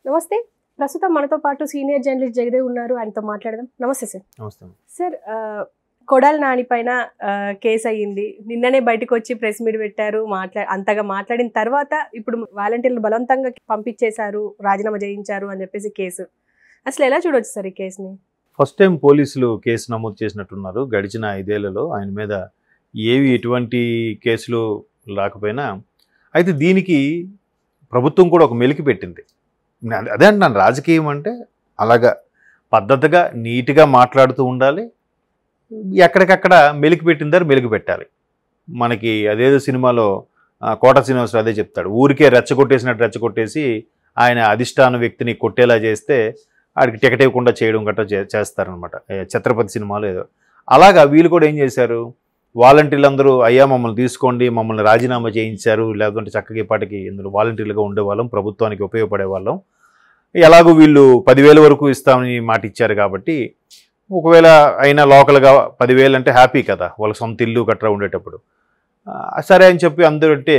నమస్తే. ప్రస్తుతం మనతో పాటు సీనియర్ జర్నలిస్ట్ జగదేవ్ ఉన్నారు. ఆయనతో మాట్లాడదాం. నమస్తే సార్. నమస్తే. సార్, కొడాలి నాని పైన కేసు అయ్యింది. నిన్ననే బయటకు వచ్చి ప్రెస్ మీట్ పెట్టారు. అంతగా మాట్లాడిన తర్వాత ఇప్పుడు వాలంటీర్లు బలవంతంగా పంపించేశారు, రాజీనామా చేయించారు అని చెప్పేసి కేసు. అసలు ఎలా చూడొచ్చు సార్ ఈ కేసుని? ఫస్ట్ టైం పోలీసులు కేసు నమోదు చేసినట్టున్నారు. గడిచిన 5 ఏళ్లలో ఆయన మీద ఎటువంటి కేసులు రాకపోయినా, అయితే దీనికి ప్రభుత్వం కూడా ఒక మెలికి పెట్టింది. అదే అంటున్నాను, రాజకీయం అంటే అలాగా పద్ధతిగా నీట్గా మాట్లాడుతూ ఉండాలి. ఎక్కడికక్కడ మెలికి పెట్టిందారు మెలికి పెట్టాలి. మనకి అదేదో సినిమాలో కోట శ్రీనివాసరావు అదే చెప్తాడు, ఊరికే రెచ్చగొట్టేసినట్టు రెచ్చగొట్టేసి ఆయన అధిష్టాన వ్యక్తిని కొట్టేలా చేస్తే ఆడికి టికెట్ ఇవ్వకుండా చేయడం గట్రా చేస్తారనమాట. ఛత్రపతి సినిమాలో ఏదో అలాగా వీళ్ళు కూడా ఏం చేశారు, వాలంటీర్లు అందరూ అయ్యా మమ్మల్ని తీసుకోండి, మమ్మల్ని రాజీనామా చేయించారు, లేదంటే చక్కగా పాటికి ఇందులో వాలంటీర్లుగా ఉండేవాళ్ళం, ప్రభుత్వానికి ఉపయోగపడే వాళ్ళం, ఎలాగో వీళ్ళు 10,000 వరకు ఇస్తామని మాట ఇచ్చారు కాబట్టి ఒకవేళ అయినా లోకల్గా 10,000 అంటే హ్యాపీ కదా, వాళ్ళ సొంత ఇల్లు గట్రా ఉండేటప్పుడు. సరే అని చెప్పి అందరూ అంటే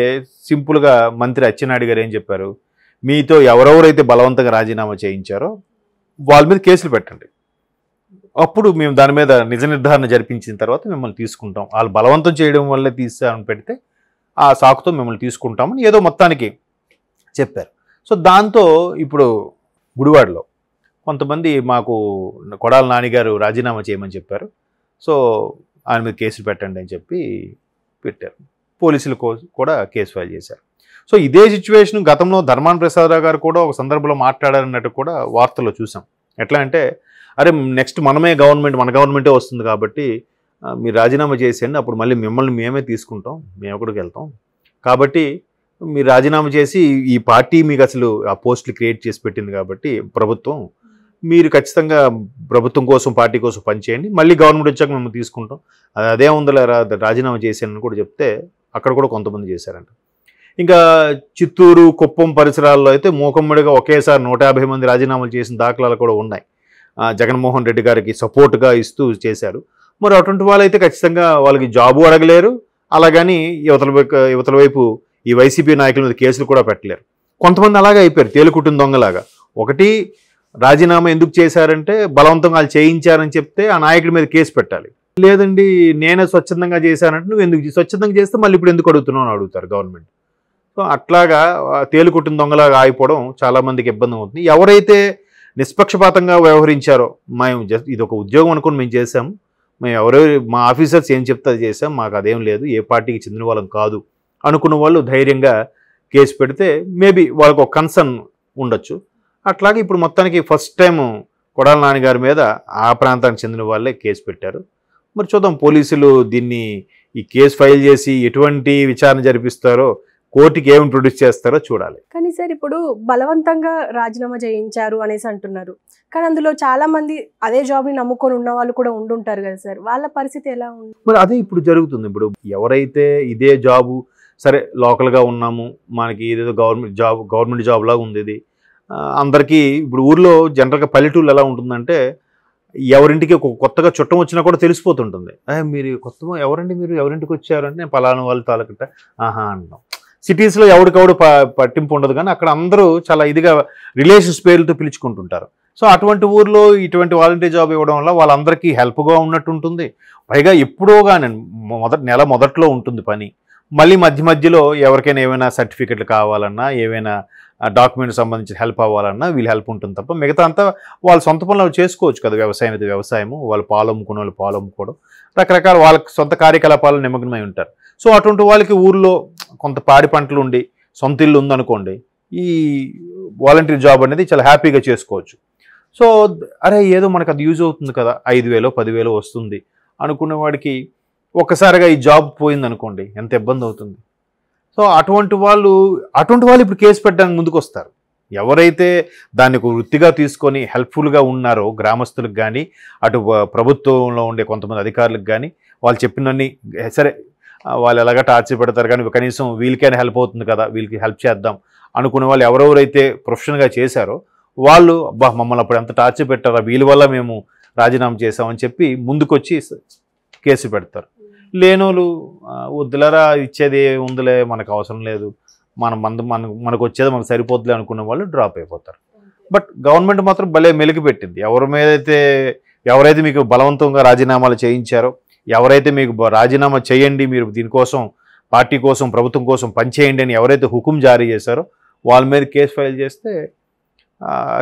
సింపుల్గా మంత్రి అచ్చెన్నాయుడు గారు ఏం చెప్పారు, మీతో ఎవరెవరైతే బలవంతంగా రాజీనామా చేయించారో వాళ్ళ మీద కేసులు పెట్టండి, అప్పుడు మేము దాని మీద నిజ నిర్ధారణ జరిపించిన తర్వాత మిమ్మల్ని తీసుకుంటాం, వాళ్ళు బలవంతం చేయడం వల్లే తీసామని పెడితే ఆ సాకుతో మిమ్మల్ని తీసుకుంటామని ఏదో మొత్తానికి చెప్పారు. సో దాంతో ఇప్పుడు గుడివాడలో కొంతమంది మాకు కొడాలి నాని గారు రాజీనామా చేయమని చెప్పారు, సో ఆయన మీద కేసులు పెట్టండి అని చెప్పి పెట్టారు. పోలీసులు కూడా కేసు ఫైల్ చేశారు. సో ఇదే సిచ్యువేషన్ గతంలో ధర్మాన ప్రసాదరావు గారు కూడా ఒక సందర్భంలో మాట్లాడారన్నట్టు కూడా వార్తల్లో చూసాం. ఎట్లా అంటే, అరే నెక్స్ట్ మన గవర్నమెంటే వస్తుంది కాబట్టి మీరు రాజీనామా చేసేయండి, అప్పుడు మళ్ళీ మిమ్మల్ని మేమే తీసుకుంటాం, మేము ఎక్కడికి వెళ్తాం, కాబట్టి మీరు రాజీనామా చేసి ఈ పార్టీ మీకు అసలు ఆ పోస్టులు క్రియేట్ చేసి పెట్టింది కాబట్టి ప్రభుత్వం, మీరు ఖచ్చితంగా ప్రభుత్వం కోసం పార్టీ కోసం పనిచేయండి, మళ్ళీ గవర్నమెంట్ వచ్చాక మేము తీసుకుంటాం, అదే ఉందలే రాజీనామా చేశానని కూడా చెప్తే అక్కడ కూడా కొంతమంది చేశారంట. ఇంకా చిత్తూరు కుప్పం పరిసరాల్లో అయితే మూకమ్మడిగా ఒకేసారి 150 మంది రాజీనామాలు చేసిన దాఖలాలు కూడా ఉన్నాయి. జగన్మోహన్ రెడ్డి గారికి సపోర్ట్గా ఇస్తూ చేశారు. మరి అటువంటి వాళ్ళైతే ఖచ్చితంగా వాళ్ళకి జాబు అడగలేరు, అలాగని యువతల వైపు ఈ వైసీపీ నాయకుల మీద కేసులు కూడా పెట్టలేరు. కొంతమంది అలాగే అయిపోయారు, తేలుకుట్టిన దొంగలాగా. ఒకటి, రాజీనామా ఎందుకు చేశారంటే బలవంతంగా వాళ్ళు చేయించారని చెప్తే ఆ నాయకుడి మీద కేసు పెట్టాలి, లేదండి నేనే స్వచ్ఛందంగా చేశానంటే నువ్వు ఎందుకు స్వచ్ఛందంగా చేస్తే మళ్ళీ ఇప్పుడు ఎందుకు అడుగుతున్నావు అని అడుగుతారు గవర్నమెంట్. సో అట్లాగా తేలుకుట్టిన దొంగలాగా ఆగిపోవడం చాలామందికి ఇబ్బంది అవుతుంది. ఎవరైతే నిష్పక్షపాతంగా వ్యవహరించారో, మేము ఇది ఒక ఉద్యోగం అనుకుని మేము చేసాము, మేము మా ఆఫీసర్స్ ఏం చెప్తే అది చేసాం, మాకు అదేం లేదు, ఏ పార్టీకి చెందిన వాళ్ళం కాదు అనుకున్న వాళ్ళు ధైర్యంగా కేసు పెడితే మేబీ వాళ్ళకు ఒక కన్సర్న్ ఉండొచ్చు. అట్లాగే ఇప్పుడు మొత్తానికి ఫస్ట్ టైం కొడాలి నాని గారి మీద ఆ ప్రాంతానికి చెందిన వాళ్ళే కేసు పెట్టారు. మరి చూద్దాం పోలీసులు దీన్ని ఈ కేసు ఫైల్ చేసి ఎటువంటి విచారణ జరిపిస్తారో, కోర్టుకి ఏమి ప్రొడ్యూస్ చేస్తారో చూడాలి. కానీ సార్, ఇప్పుడు బలవంతంగా రాజీనామా చేయించారు అనేసి అంటున్నారు, కానీ అందులో చాలా మంది అదే జాబ్ని నమ్ముకొని ఉన్న వాళ్ళు కూడా ఉండుంటారు కదా సార్, వాళ్ళ పరిస్థితి ఎలా ఉంది? మరి అదే ఇప్పుడు జరుగుతుంది. ఇప్పుడు ఎవరైతే ఇదే జాబు, సరే లోకల్గా ఉన్నాము, మనకి ఏదేదో గవర్నమెంట్ జాబ్ లాగా ఉంది ఇది అందరికీ. ఇప్పుడు ఊర్లో జనరల్గా పల్లెటూళ్ళు ఎలా ఉంటుందంటే, ఎవరింటికి కొత్తగా చుట్టం వచ్చినా కూడా తెలిసిపోతుంటుంది, మీరు ఎవరండి, మీరు ఎవరింటికి వచ్చారంటే నేను పలానా వాళ్ళు తాలూకట ఆహా అంటాం. సిటీస్లో ఎవరికవడు పట్టింపు ఉండదు, కానీ అక్కడ అందరూ చాలా ఇదిగా రిలేషన్స్ పేర్లతో పిలుచుకుంటుంటారు. సో అటువంటి ఊర్లో ఇటువంటి వాలంటీర్ జాబ్ ఇవ్వడం వల్ల వాళ్ళందరికీ హెల్ప్గా ఉన్నట్టు ఉంటుంది. పైగా ఎప్పుడో కానీ నెల మొదట్లో ఉంటుంది పని, మళ్ళీ మధ్యలో ఎవరికైనా ఏమైనా సర్టిఫికెట్లు కావాలన్నా, ఏవైనా డాక్యుమెంట్స్ సంబంధించిన హెల్ప్ అవ్వాలన్నా వీళ్ళు హెల్ప్ ఉంటుంది తప్ప మిగతా అంతా వాళ్ళు సొంత పనులు చేసుకోవచ్చు కదా. వ్యవసాయం అయితే వ్యవసాయము, వాళ్ళు పాలు అమ్ముకునే వాళ్ళు పాలు అమ్ముకోవడం, రకరకాల వాళ్ళకి సొంత కార్యకలాపాలు నిమగ్నమై ఉంటారు. సో అటువంటి వాళ్ళకి ఊర్లో కొంత పాడి పంటలు ఉండి సొంత ఇల్లు ఉందనుకోండి, ఈ వాలంటీర్ జాబ్ అనేది చాలా హ్యాపీగా చేసుకోవచ్చు. సో అరే ఏదో మనకు అది యూజ్ అవుతుంది కదా, 5,000 10,000 వస్తుంది అనుకునే వాడికి ఒక్కసారిగా ఈ జాబ్ పోయిందనుకోండి ఎంత ఇబ్బంది అవుతుంది. సో అటువంటి వాళ్ళు ఇప్పుడు కేసు పెట్టడానికి ముందుకు వస్తారు. ఎవరైతే దాన్ని ఒక వృత్తిగా తీసుకొని హెల్ప్ఫుల్గా ఉన్నారో గ్రామస్తులకు కానీ, అటు ప్రభుత్వంలో ఉండే కొంతమంది అధికారులకు కానీ, వాళ్ళు చెప్పినన్ని సరే వాళ్ళు ఎలాగ టార్చర్ పెడతారు, కానీ కనీసం వీళ్ళకైనా హెల్ప్ అవుతుంది కదా, వీళ్ళకి హెల్ప్ చేద్దాం అనుకునే వాళ్ళు ఎవరెవరైతే ప్రొఫెషనల్గా చేశారో వాళ్ళు మమ్మల్ని అప్పుడు ఎంత టార్చర్ పెట్టారో, వీళ్ళ వల్ల మేము రాజీనామా చేసామని చెప్పి ముందుకొచ్చి కేసు పెడతారు. లేనోళ్ళు వద్దులరా ఇచ్చేది ఉందిలే మనకు అవసరం లేదు, మనకు వచ్చేది మనకు సరిపోద్దులే అనుకున్న వాళ్ళు డ్రాప్ అయిపోతారు. బట్ గవర్నమెంట్ మాత్రం భలే మెలికి పెట్టింది. ఎవరైతే మీకు బలవంతంగా రాజీనామాలు చేయించారో, ఎవరైతే మీకు రాజీనామా చేయండి, మీరు దీనికోసం పార్టీ కోసం ప్రభుత్వం కోసం పనిచేయండి అని ఎవరైతే హుకుం జారీ చేశారో వాళ్ళ మీద కేసు ఫైల్ చేస్తే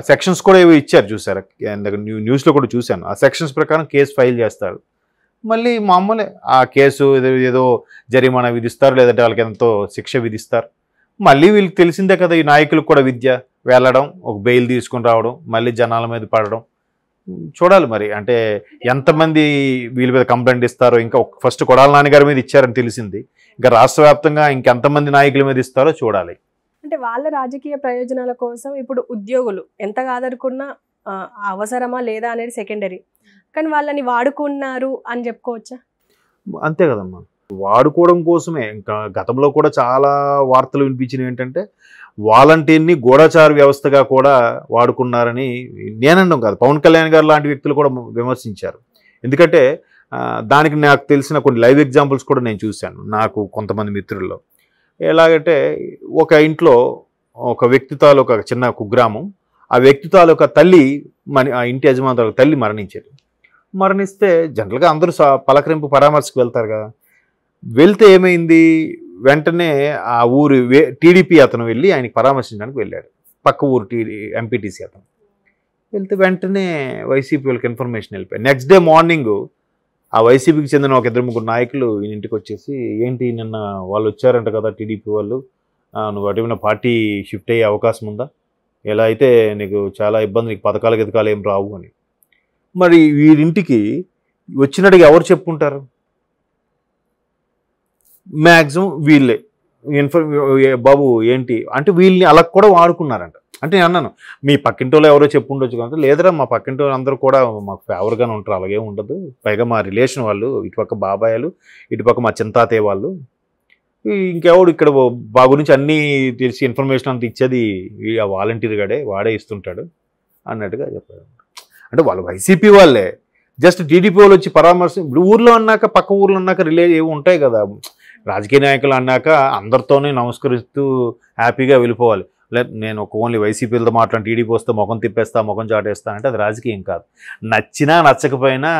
సెక్షన్స్ కూడా ఏవో ఇచ్చారు చూసారు, న్యూస్లో కూడా చూశాను. ఆ సెక్షన్స్ ప్రకారం కేసు ఫైల్ చేస్తారు. మళ్ళీ మామూలే ఆ కేసు ఏదో జరిమానా విధిస్తారు, లేదంటే వాళ్ళకి ఎంతో శిక్ష విధిస్తారు. మళ్ళీ వీళ్ళకి తెలిసిందే కదా, ఈ నాయకులకు కూడా విద్య వెళ్ళడం, ఒక బెయిల్ తీసుకుని రావడం, మళ్ళీ జనాల మీద పడడం. చూడాలి మరి, అంటే ఎంతమంది వీళ్ళ మీద కంప్లైంట్ ఇస్తారో. ఇంకా ఫస్ట్ కొడాల నాన్నగారి మీద ఇచ్చారని తెలిసింది, ఇంకా రాష్ట్ర వ్యాప్తంగా ఇంకెంతమంది నాయకుల మీద ఇస్తారో చూడాలి. అంటే వాళ్ళ రాజకీయ ప్రయోజనాల కోసం ఇప్పుడు ఉద్యోగులు ఎంత కాదనుకున్నా అవసరమా లేదా అనేది సెకండరీ, కానీ వాళ్ళని వాడుకున్నారు అని చెప్పుకోవచ్చా? అంతే కదమ్మా, వాడుకోవడం కోసమే. ఇంకా గతంలో కూడా చాలా వార్తలు వినిపించినవి ఏంటంటే వాలంటీర్ని గూఢచార వ్యవస్థగా కూడా వాడుకున్నారని. నేనడం కాదు, పవన్ కళ్యాణ్ గారు లాంటి వ్యక్తులు కూడా విమర్శించారు. ఎందుకంటే దానికి నాకు తెలిసిన కొన్ని లైవ్ ఎగ్జాంపుల్స్ కూడా నేను చూశాను నాకు కొంతమంది మిత్రుల్లో. ఎలాగంటే ఒక ఇంట్లో ఒక వ్యక్తి తాలూకా చిన్న కుగ్రామం, ఆ వ్యక్తి తాలూకా తల్లి ఆ ఇంటి యజమానుల తల్లి మరణిస్తే జనరల్గా అందరూ పలకరింపు పరామర్శకు వెళ్తారు కదా. వెళ్తే ఏమైంది, వెంటనే ఆ ఊరు టీడీపీ అతను వెళ్ళి ఆయనకి పరామర్శించడానికి వెళ్ళాడు. పక్క ఊరు ఎంపీటీసీ అతను వెళ్తే వెంటనే వైసీపీ వాళ్ళకి ఇన్ఫర్మేషన్ వెళ్ళిపోయాయి. నెక్స్ట్ డే మార్నింగ్ ఆ వైసీపీకి చెందిన ఒక 2-3 నాయకులు ఈయన ఇంటికి వచ్చేసి, ఏంటి నిన్న వాళ్ళు వచ్చారంట కదా టీడీపీ వాళ్ళు, నువ్వు అటువైన పార్టీ షిఫ్ట్ అయ్యే అవకాశం ఉందా, ఎలా అయితే నీకు చాలా ఇబ్బంది, నీకు పథకాలు ఏం రావు అని. మరి వీరింటికి వచ్చినట్టుగా ఎవరు చెప్పుకుంటారు? మ్యాక్సిమం వీళ్ళే. బాబు ఏంటి అంటే వీళ్ళని అలా కూడా వాడుకున్నారంట. అంటే నేను అన్నాను, మీ పక్కింటోళ్ళు ఎవరో చెప్పు ఉండొచ్చు కదా. లేదురా, మా పక్కింటోళ్ళు అందరూ కూడా మాకు ఫేవర్గానే ఉంటారు, అలాగే ఉండదు. పైగా మా రిలేషన్ వాళ్ళు, ఇటుపక్క బాబాయాలు, ఇటుపక్క మా చింతాతే వాళ్ళు, ఇంకెవడు ఇక్కడ బా గురించి అన్నీ తెలిసి ఇన్ఫర్మేషన్ అంత ఇచ్చేది ఆ వాలంటీర్ గాడే, వాడే ఇస్తుంటాడు అన్నట్టుగా చెప్పారు. అంటే వాళ్ళు వైసీపీ వాళ్ళే, జస్ట్ టీడీపీ వాళ్ళు వచ్చి పరామర్శ. ఇప్పుడు ఊర్లో అన్నాక, పక్క ఊర్లో అన్నాక ఏవి ఉంటాయి కదా, రాజకీయ నాయకులు అన్నాక అందరితోనే నమస్కరిస్తూ హ్యాపీగా వెళ్ళిపోవాలి. లేదు నేను ఓన్లీ వైసీపీలతో మాట్లాడి టీడీపీ వస్తే ముఖం తిప్పేస్తా, ముఖం చాటేస్తా అంటే అది రాజకీయం కాదు. నచ్చినా నచ్చకపోయినా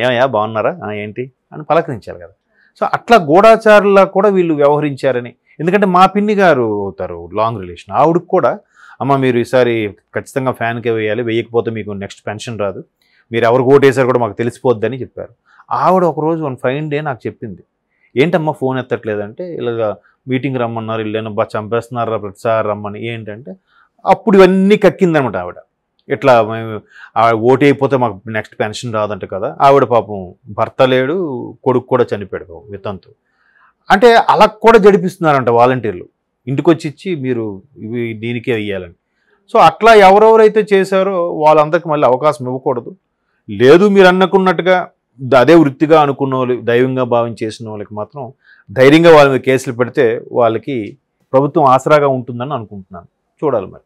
ఏమయ్యా బాగున్నారా, ఏంటి అని పలకరించాలి కదా. సో అట్లా గూఢాచారులా కూడా వీళ్ళు వ్యవహరించారని. ఎందుకంటే మా పిన్ని గారు అవుతారు లాంగ్ రిలేషన్, ఆవిడకి కూడా అమ్మ మీరు ఈసారి ఖచ్చితంగా ఫ్యాన్కే వేయాలి, వేయకపోతే మీకు నెక్స్ట్ పెన్షన్ రాదు, మీరు ఎవరికి ఓటేసారు కూడా మాకు తెలిసిపోద్దని చెప్పారు. ఆవిడ ఒకరోజు వన్ ఫైన్ డే నాకు చెప్పింది, ఏంటమ్మా ఫోన్ ఎత్తట్లేదంటే, ఇలాగ మీటింగ్ రమ్మన్నారు, ఇల్లేను బా చంపేస్తున్నారా ప్రతిసారి రమ్మని. ఏంటంటే అప్పుడు ఇవన్నీ కక్కిందనమాట ఆవిడ. ఇట్లా ఓటు అయిపోతే మాకు నెక్స్ట్ పెన్షన్ రాదంట కదా. ఆవిడ పాపం భర్త లేడు, కొడుకు కూడా చనిపోయాడు పాపం వితంతు. అంటే అలా కూడా జడిపిస్తున్నారంట వాలంటీర్లు, ఇంటికి వచ్చి ఇచ్చి మీరు ఇవి దీనికే వెయ్యాలని. సో అట్లా ఎవరెవరైతే చేశారో వాళ్ళందరికీ మళ్ళీ అవకాశం ఇవ్వకూడదు. లేదు మీరు అనుకున్నట్టుగా అదే వృత్తిగా అనుకున్న వాళ్ళు, దైవంగా భావించేసిన వాళ్ళకి మాత్రం ధైర్యంగా వాళ్ళ మీద కేసులు పెడితే వాళ్ళకి ప్రభుత్వం ఆసరాగా ఉంటుందని అనుకుంటున్నాను. చూడాలి మరి.